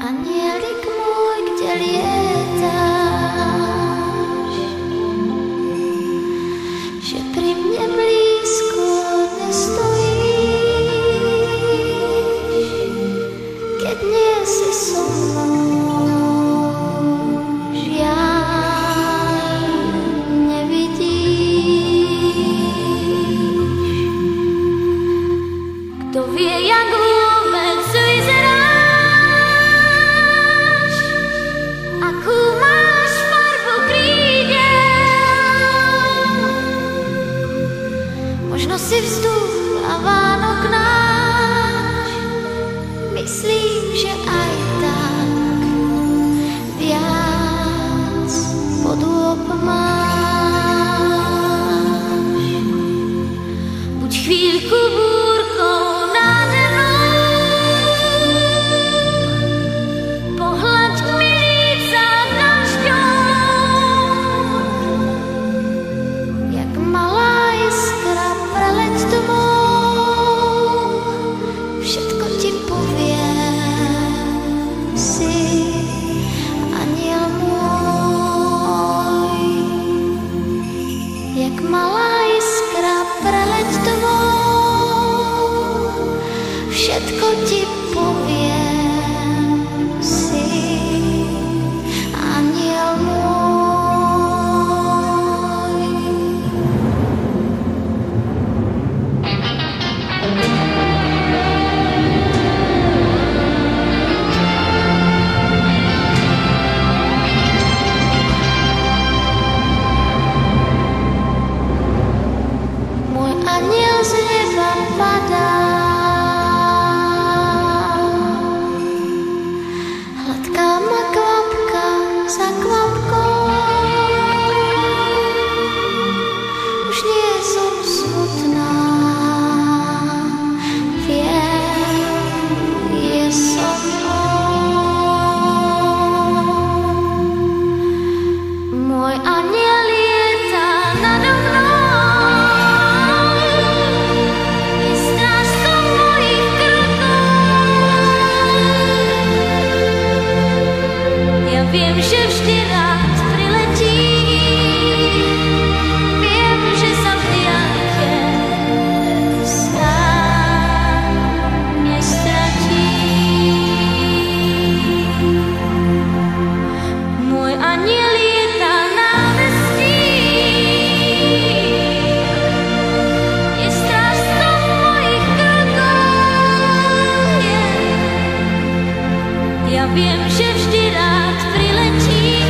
Anielik môj, kde lietáš, že pri mne blízko nestojíš, keď nie si so mnou, žiaľ nevidíš. Kto vie, jak vôbec vyzeráš, akú máš farbu krídel, možno si vzduch a Vánok náš, myslím, že aj tak viac podôb máš. Buď chvíľku búrkou nade mnou, pohľaď mi líca dažďom, jak malá iskra preleď tmou, všetko ti poviem, si aniel môj. Jak malá iskra preleď tmou, všetko ti poviem, si aniel môj. Môj aniel z neba padá, hladká ma kvapka za kvapkou, už nie som smutná, viem, je so mnou. Môj aniel lieta nado mnou, je strážcom mojich krokov. Ja viem, že vždy rád priletí, viem, že sa v diaľke sám nestratí. Môj aniel lieta návestí, je strážcom mojich krokov. Ja viem, že vždy rád priletí,